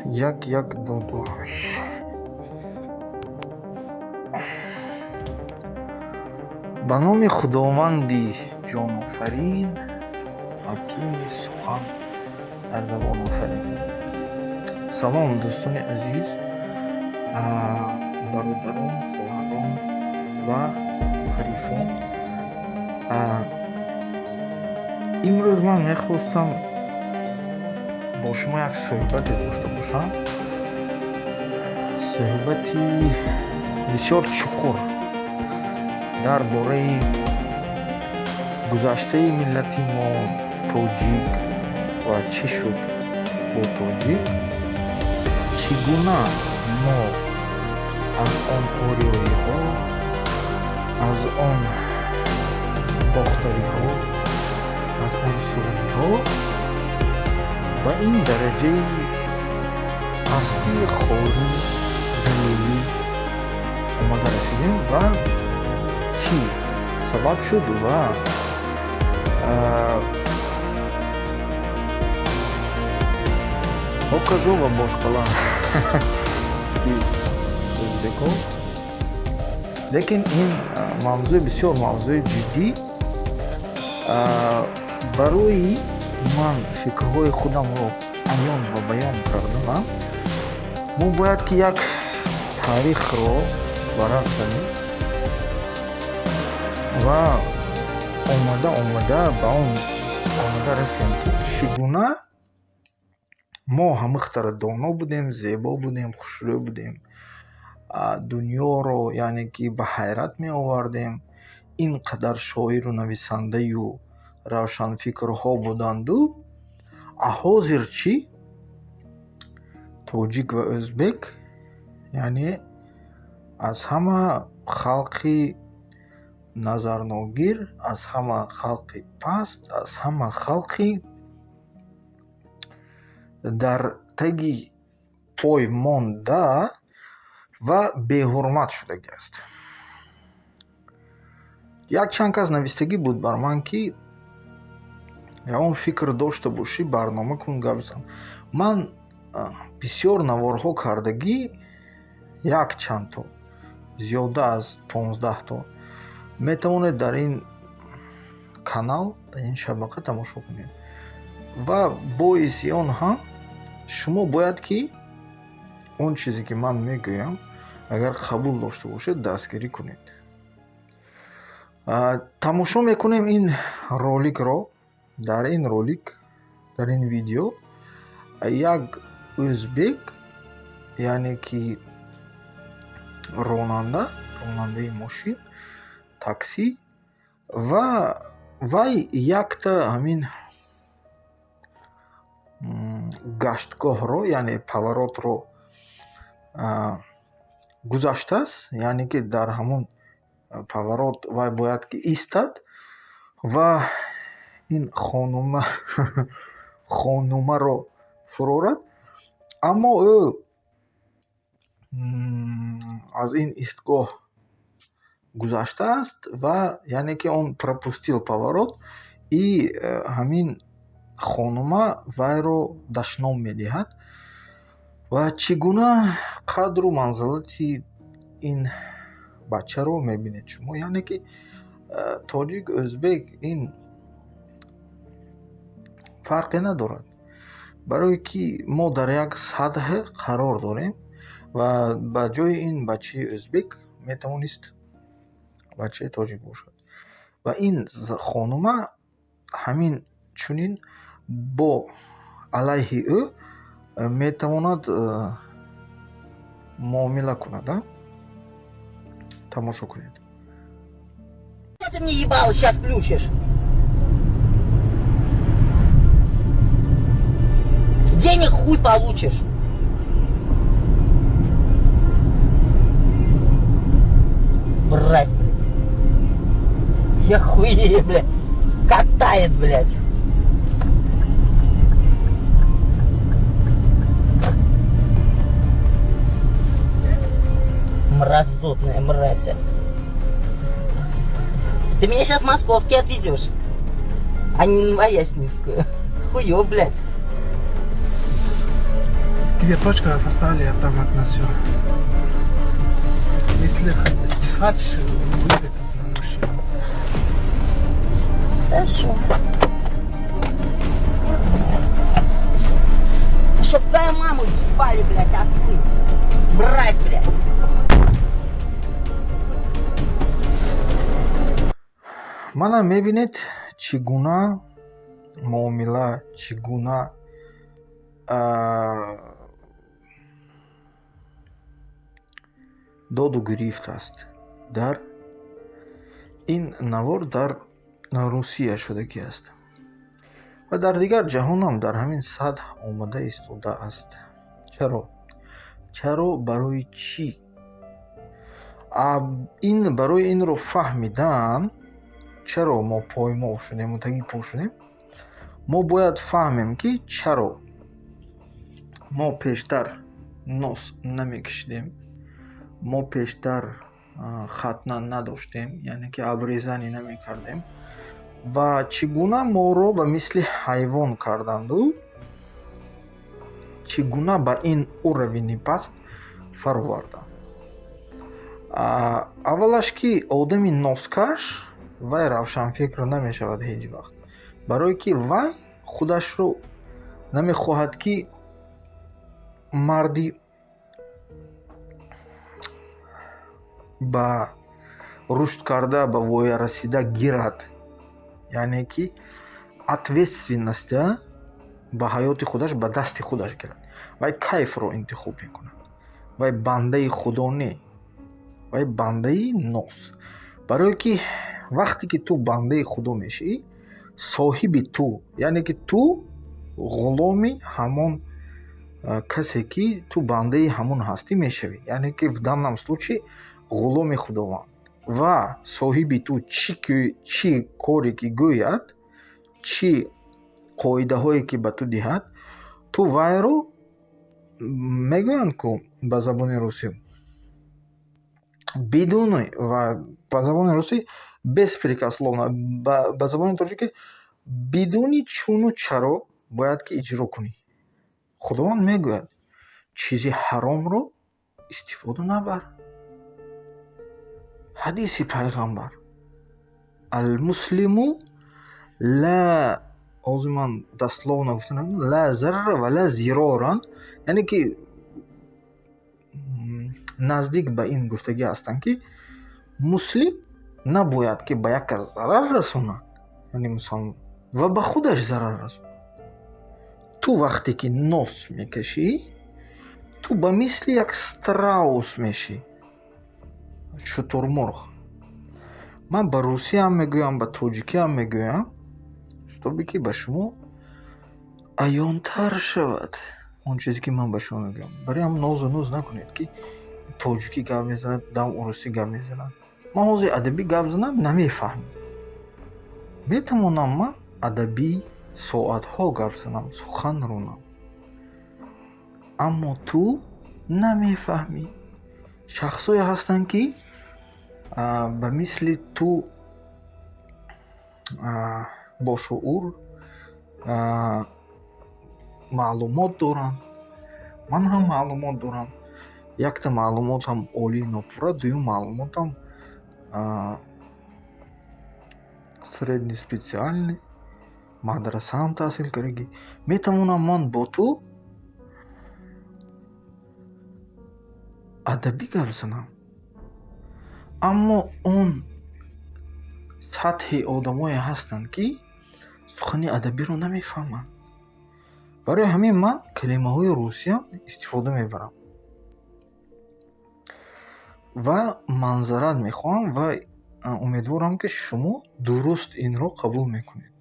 як додаш. ба номи худованди ҷонофарин ҳакими сухан дар забон офарин. Салом дӯстони азиз, бародарон, хоҳарон ва ҳарифон. имрӯз ман мехостам бо шумо як суҳбате дошта бошам. суҳбати бисёр чуқур дар бораи гузаштаи миллати мо тоҷик ва чӣ шуд бо тоҷик, чӣ гуна мо аз он орёиҳо, аз он бохтариҳо, аз он суғниҳо ба ин дараҷаи пастӣ хорӣ залилӣ омада расидем ва чӣ сабаб шуд ва ҳоказо ва бошқалон ӯзбекҳо. лекин ин мавзӯи бисёр мавзӯи ҷиддӣ. барои ман фикрҳои худамро аён ва баён карданам, мо бояд ки як таърихро варақ занем ва омада ба он омада расем ки чӣ гуна мо ҳамихтара доно будем, зебо будем, хушрӯй будем, дунёро яъне ки ба ҳайрат меовардем. ин қадар шоиру нависандаю равшанфикрҳо буданду, ҳозир чӣ? тоҷик ва ӯзбек, яъне аз ҳама халқи назарногир, аз ҳама халқи паст, аз ҳама халқи дар таги пой монда ва беҳурмат шудагӣ аст. Якчанд кас навистагӣ буд бар ман ки ягон фикр дошта бошӣ, барнома кун, гап зан. Ман бисёр наворҳо кардагӣ, якчандто, зиёда аз 15 метавонед дар ин канал, дар ин шабақа тамошо кунед. Ва боиси он ҳам шумо бояд ки он чизе ки ман мегӯям, агар қабул дошта бошед, дастгирӣ кунед. тамошо мекунем ин роликро. Дар ин ролик, дар ин видео як ӯзбек, яъне ки ронандаи мошин, таксӣ ва вай якта ҳамин гаштгоҳро, яъне паворотро гузаштааст. Яъне ки дар ҳамон паворот вай бояд ки истад ва ин хонумаро фурорад, аммо ӯ аз ин истгоҳ гузаштааст ва яъне ки он пропустил паворот, и ҳамин хонума вайро дашном медиҳад. ва чӣ гуна қадру манзилати ин бачаро мебинед шумо. Яъне ки тоҷик, ӯзбек ин фарқе надорад, барое ки мо дар як сатҳ қарор дорем ва ба ҷои ин бачаи ӯзбек метавонист бачаи тоҷик бошад. ва ин хонума ҳамин чунин бо алайҳи ӯ метавонад муомила кунад. Тамошо кунед. Ты мне ебало сейчас плющишь. Денег хуй получишь. Мразь, блядь. Я хуею, блядь. Катает, блядь. Мразотная мразь. Ты меня сейчас в московский отвезешь, а не в Новоясневскую. Хуё, блядь. Тебе точка поставили, а там окна все. Если хочешь, выйдет на машину. Хорошо. Чтоб твою маму ебали, блядь, осты. Мразь, блядь. мана мебинед чӣ гуна муомила, чӣ гуна доду гирифт аст дар ин навор дар Русия шудагӣ аст ва дар дигар ҷаҳонам дар ҳамин сатҳ омада истода аст. Чаро? Барои чӣ? Барои инро фаҳмидан, чаро мо поймол шудему, таги по шудем, мо бояд фаҳмем ки чаро мо пештар нос намекшидем, мо пештар хатна надоштем, яъне ки абрезанӣ намекардем ва чӣ гуна моро ба мисли ҳайвон карданду чӣ гуна ба ин уровени паст фароварданд. Аввалаш ки одами носкаш вай равшанфикр намешавад ҳеҷ вақт, барое ки вай худашро намехоҳад ки марди ба рушд карда, ба воя расида гирад, яъне ки ответственностя ба ҳаёти худаш ба дасти худаш гирад. Вай кайфро интихоб мекунад. Вай бандаи худо не, вай бандаи нос. Барое ки вақте ки ту бандаи худо мешавӣ, соҳиби ту, яъне ки ту ғуломи ҳамон касе ки ту бандаи ҳамон ҳастӣ мешавӣ, яъне ки в данном случае ғуломи худованд ва соҳиби ту чӣ коре ки гӯяд, чӣ қоидаҳое ки ба ту диҳад, ту вайро мегӯянд ку ба забони русӣ бидуни ва ба забони русӣ беспрекословно, ба забони тоҷикӣ бидуни чуну чаро бояд ки иҷро кунӣ. Худованд мегӯяд чизи ҳаромро истифода набар. ҳадиси пайғамбар алмуслиму ла, ҳозир ман дасловно гуфтам, ла зарра ва ла зироран, яъне ки наздик ба ин гуфтагӣ ҳастанд ки муслим набояд ки ба як кас зарар расонад, яъне мусалмон, ва ба худаш зарар расонад. Ту вақте ки нос мекашӣ, ту ба мисли як страус мешӣ, шутурмурғ. Ман ба русиям мегӯям, ба тоҷикиам мегӯям, шутобе ки ба шумо аёнтар шавад он чизе ки ман ба шумо мегӯям. Барои ҳам нозу нуз накунед ки тоҷикӣ гап мезанад, дам урусӣ гап мезанад. Ман ҳозир адабӣ гап занам, намефаҳмем. Метавонам ман адабӣ соатҳо гап занам, сухан ронам, аммо ту намефаҳмӣ. Шахсое ҳастанд ки ба мисли ту бо шуур маълумот доранд. Ман ҳам маълумот дорам. Якта маълумотам олии нопурра, дуюм маълумотам средни специални, мадрасаам таҳсил кардагӣ. Метавонам ман бо ту адабӣ гап занам, аммо он сатҳи одамое ҳастанд ки сухани адабиро намефаҳманд. Барои ҳамин ман калимаҳои русиям истифода мебарам ва манзарат мехоҳам ва умедворам ки шумо дуруст инро қабул мекунед.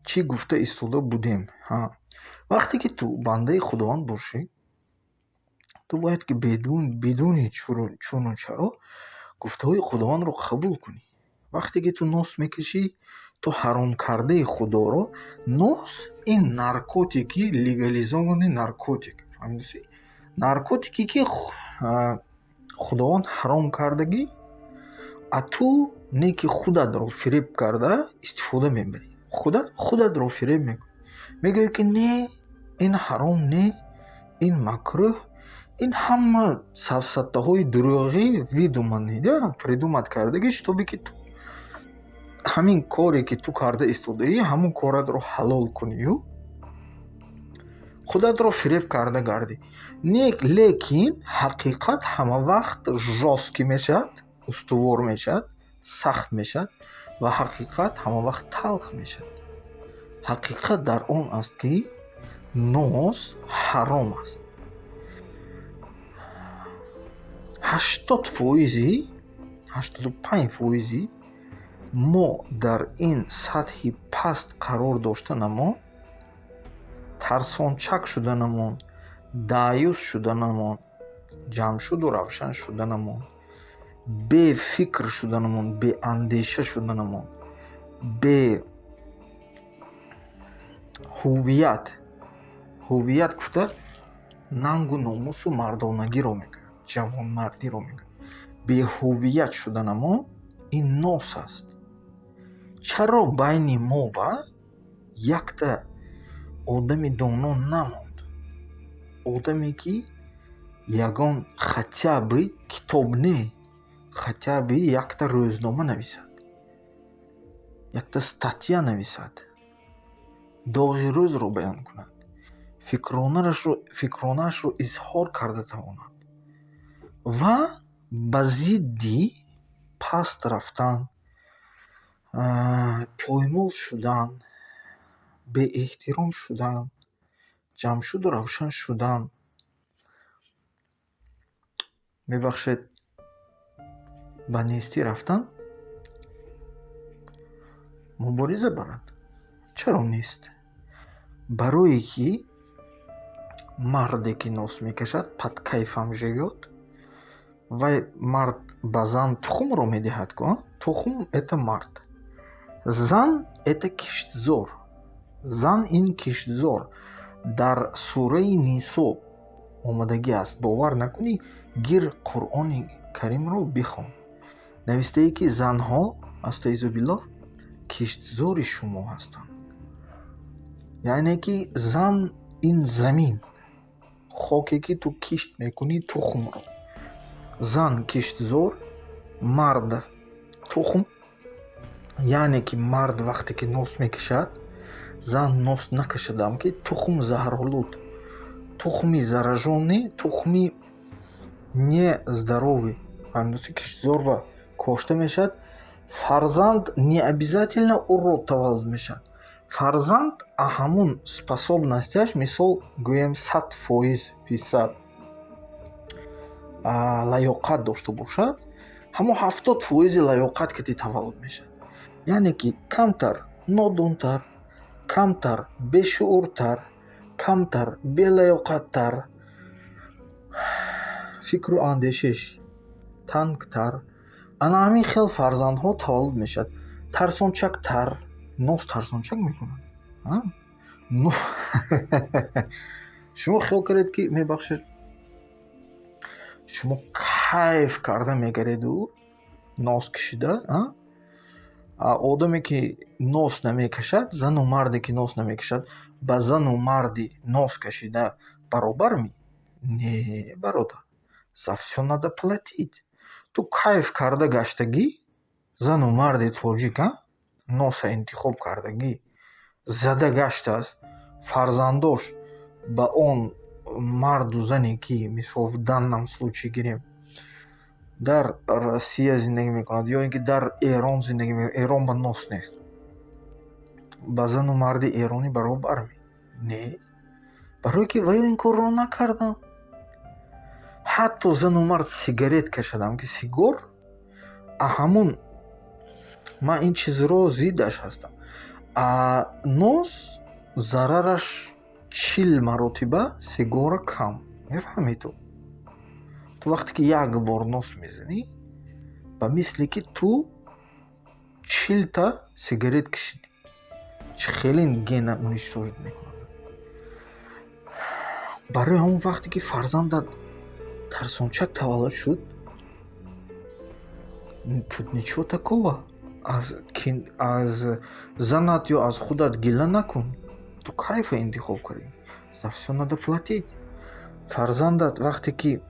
Чӣ гуфта истода будем? Вақте ки ту бандаи худованд бошӣ, ту бояд ки бидуни чуну чаро гуфтаҳои худовандро қабул кунӣ. Вақте ки ту нос мекашӣ, ту ҳаромкардаи худоро, нос ин наркотики, легализовани наркотик, фаҳмидӣ? Наркотике ки худованд ҳаром кардагӣ, а ту не ки худатро фиреб карда истифода мебарӣ. Худатро фиреб мекунӣ. мегӯяд ки не, ин ҳаром не, ин макрӯҳ, ин ҳама сафсатаҳои дурӯғӣ придумат кардагиш, тобе ки ту ҳамин коре ки ту карда истодаӣ, ҳамун коратро ҳалол кунию худатро фиреб карда гардӣ. Лекин ҳақиқат ҳама вақт жёстки мешавад, устувор мешавад, сахт мешавад ва ҳақиқат ҳама вақт талх мешавад. ҳақиқат дар он аст, ки ноз ҳаром аст. 85% мо дар ин сатҳи паст қарор доштанамон, тарсончак шуданамон, даъюс шуданамон, ҷамшуду равшан шуданамон, бефикр шуданамон, беандеша шуданамон, ҳувият гуфта нангу номусу мардонагиро мегӯяд, ҷавонмардиро мегӯяд. Беҳувият шуданамон ин нос аст. чаро байни мо ва якта одами доно намонд? Одаме ки ягон хотя бы китоб не, хотя бы якта рӯзнома нависад, якта статья нависад, доғи рӯзро баён кунад, фикронаашро изҳор карда тавонад ва ба зидди паст рафтан, поймол шудан, беэҳтиром шудан, ҷамшуду равшан шудан, мебахшед, ба нестӣ рафтан мубориза барад. чаро нест? барое ки марде ки нос мекашад падкайфам жӯёд, вай мард ба зан тухмро медиҳад. тухм это мард, зан это киштзор. зан ин киштзор дар сураи Нисо омадагӣ аст. бовар накунӣ, гир Қуръони Каримро бихон. навистае ки занҳо астаъизубиллоҳ киштзори шумо ҳастанд. яъне ки зан ин замин, хоке ки ту кишт мекунӣ тухмро. зан киштзор, мард тухм. яъне ки мард вақте ки нос мекашад, зан нос накашадам ки тухм заҳролуд, тухми заражонӣ, тухми нездоровӣ ҳангоми киштзор ва кошта мешавад. фарзанд необязательно урод таваллуд мешавад. фарзанд ҳамун способностяш, мисол гӯем 100% лаёқат дошта бошад, ҳамон 70% лаёқат ки таваллуд мешавад. яъне ки камтар нодонтар, камтар бешууртар, камтар белаёқаттар, фикру андешаш тангтар, ана ҳамин хел фарзандҳо таваллуд мешавад. тарсончактар, нос тарсончак мекунад. шумо хиёл кардед ки мебахшед, шумо кайф карда мегареду нос кашида. одаме ки нос намекашад, зану марде ки нос намекашад, ба зану марди нос кашида баробар ми? Не, бародар, за всё надо платить. ту кайф карда гаштагӣ, зану марди тоҷик носа интихоб кардагӣ, зада гаштааст фарзандош ба он марду зане ки мисол в данном случае гирем дар Россия зиндагӣ мекунад ё ин ки дар Эрон зиндагӣ мекунад. Эрон ба нос нест. ба зану марди эронӣ баробар ми? Не, барое ки вай ин корро накардам. ҳатто зану мард сигарет кашадам ки сигор, ҳамун ман ин чизро зиддаш ҳастам. нос зарараш 40 маротиба сигора кам. мефаҳмӣ ту вақте ки як бор нос мезанӣ, ба мисли ки ту 40 сигарет кашидӣ. чӣ хеле гена уничтожит мекунад. барои ҳамон вақте ки фарзандат тарсончак таваллуд шуд, тут ничего такого. аз занат ё аз худат гила накун. ту кайфа интихоб кардӣ, за всё надо платить. Фарзандат вақте ки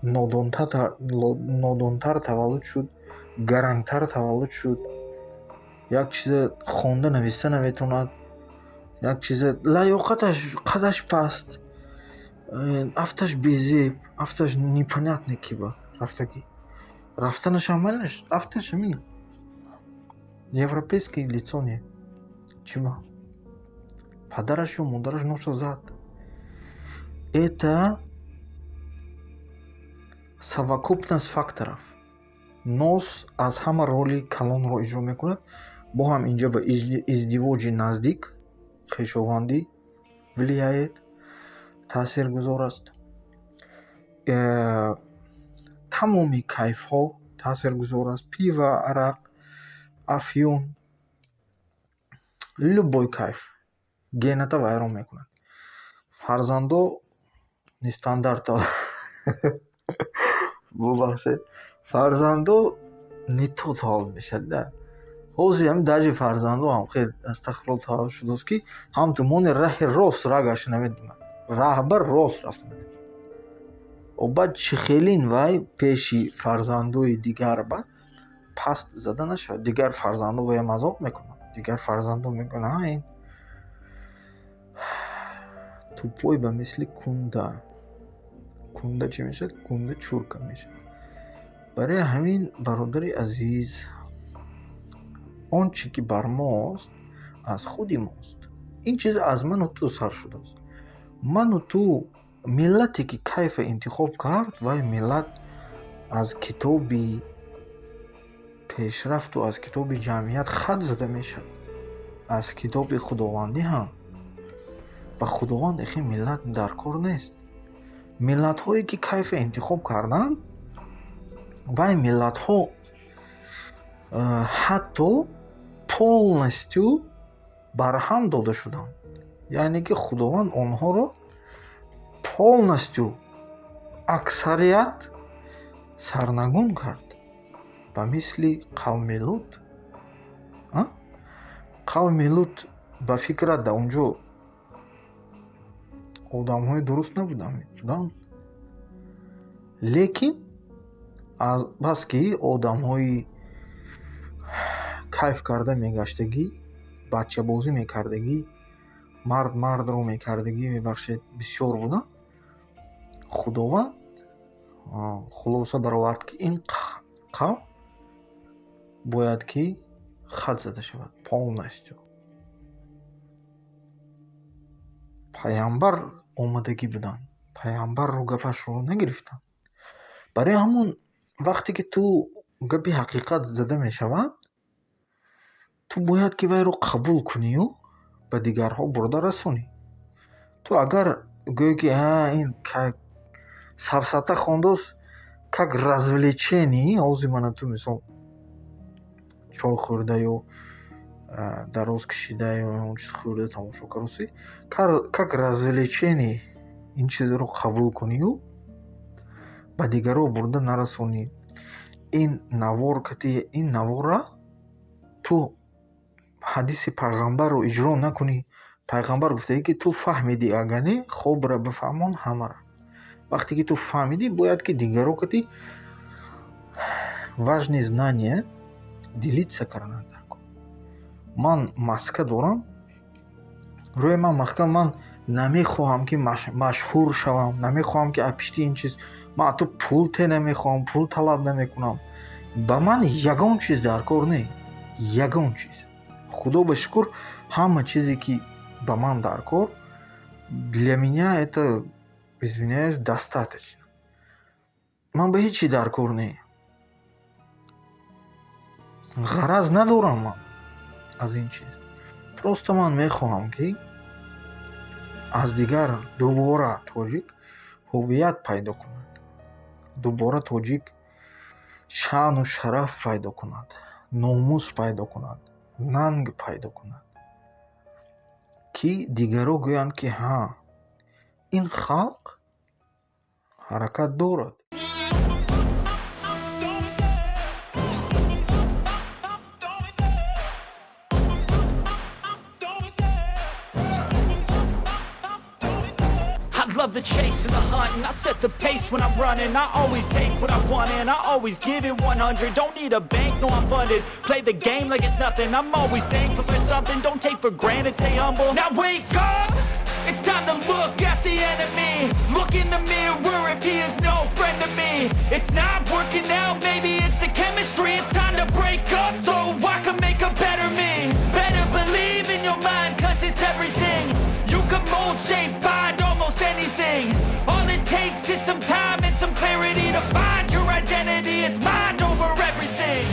нодонтар таваллуд шуд, гарангтар таваллуд шуд, як чизе хонда нависта наметавонад, як чизе лаёқаташ қадаш паст, афташ безеб, афташ непонятно ки ба рафтагӣ. Рафтанашам майнаш, афташ ҳамин европейские лицо не. Чӣ ба? Падараш ё модараш ноша зад. Это совокупность факторов. Нос аз ҳама роли калонро иҷро мекунад. Бо ҳам инҷа ба издивоҷи наздик хешовандӣ влияет, таъсиргузор аст. тамоми кайфҳо таъсиргузор аст. Пиво, арақ, афён, любой кайф гената вайрон мекунад. Фарзандо нестандарта бубахшед, фарзандо не то таваллуд мешавад да. ҳозир ҳамин даҷи фарзандо ҳам хел астағфируллоҳ таваллуд шудааст ки ҳам ту мони раҳи рост ра гашта намедонад. Раҳбар рост рафта намедонад. баъд чӣ хелин вай пеши фарзандои дигар ба паст зада нашавад. Дигар фарзандо вая мазоқ мекунад. Дигар фарзандо мегӯянд ин тупой ба мисли кунда. Кунда чӣ мешавад? Кунда чурка мешавад. барои ҳамин бародари азиз, он чӣ ки бар мост аз худи мост. Ин чиз аз ману ту сар шудааст. Ману ту миллате ки кайфа интихоб кард, вай миллат аз китоби пешрафту аз китоби ҷамъият хат зада мешавад. Аз китоби худовандӣ ҳам ба худованд эхи миллат даркор нест. миллатҳое ки кайфа интихоб карданд, вай миллатҳо ҳатто полностью барҳам дода шуданд. яъне ки худованд онҳоро полностью аксарият сарнагун кард. ба мисли қавми Лут. қавми Лут ба фикрат да унҷо одамҳои дуруст набуданд, лекин баски одамҳои кайф карда мегаштагӣ, бачабозӣ мекардагӣ, мардро мекардагӣ, мебахшед, бисёр буданд. худованд хулоса баровард ки ин қавм бояд ки хат зада шавад полностью. паямбар омадагӣ буданд. паямбарро гапашро нагирифтанд. барои ҳамон вақте ки ту гапи ҳақиқат зада мешавад, ту бояд ки вайро қабул кунию ба дигарҳо бурда расонӣ. ту агар гӯё ки ин сафсата хондост как развлечение, ҳозир мана ту мисол чой хӯрда ё дароз кишида ё он чиз хӯрда тамошокаросӣ, как развлечение ин чизро қабул кунию ба дигарҳо бурда нарасонӣ. ин навор кати, ин навора ту ҳадиси пайғамбарро иҷро накунӣ. пайғамбар гуфтааги ки ту фаҳмидӣ агане хобра бифаҳмон ҳамара. вақте ки ту фаҳмидӣ, бояд ки дигарҳо кати важни знания делиться кардан. ман маска дорам, рӯи ман маҳкам, ман намехоҳам ки машҳур шавам, намехоҳам ки аз пишти ин чиз ман ҳатто пул те намехоҳам, пул талаб намекунам. ба ман ягон чиз даркор не, ягон чиз. худо ба шукр, ҳама чизе ки ба ман даркор, для меня это, извиняюсь, достаточно. ман ба ҳеҷ чӣ даркор не. ғараз надорам ман аз ин чиз. просто ман мехоҳам ки аз дигар дубора тоҷик ҳуввият пайдо кунад. дубора тоҷик шаъну шараф пайдо кунад, номус пайдо кунад, нанг пайдо кунад, ки дигарҳо гӯянд ки ҳа, ин халқ ҳаракат дорад. love the chase and the hunt, and I set the pace when I'm running. I always take what I want and I always give it 100. Don't need a bank, no I'm funded. Play the game like it's nothing. I'm always thankful for something. Don't take for granted, stay humble. Now wake up, it's time to look at the enemy. Look in the mirror if he is no friend to me. It's not working out, maybe it's the chemistry. It's time to break up so I can make a better me. Better believe in your mind, cause it's everything. You can mold, shape, find almost anything. All it takes is some time and some clarity to find your identity. It's mind over everything.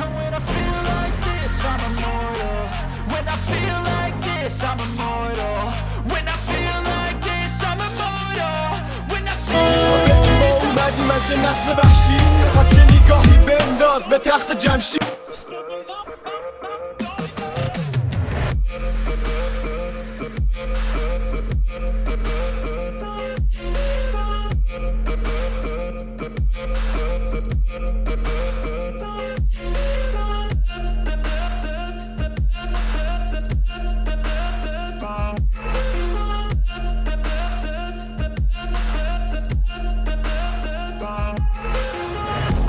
And when I feel like this, I'm immortal. When I feel like this, I'm immortal. When I feel like this, I'm immortal. When I feel اومدی مثل نسل وحشی خط نگاهی بنداز به تخت جمشید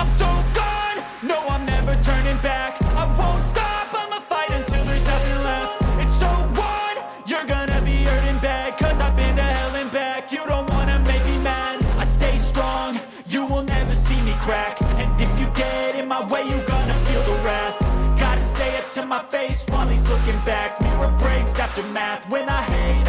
I'm so gone, no I'm never turning back. I won't stop, I'ma fight until there's nothing left. It's so on, you're gonna be hurting bad. Cause I've been to hell and back. You don't wanna make me mad, I stay strong. You will never see me crack. And if you get in my way, you're gonna feel the wrath. Gotta say it to my face while he's looking back. Mirror breaks after math. When I hate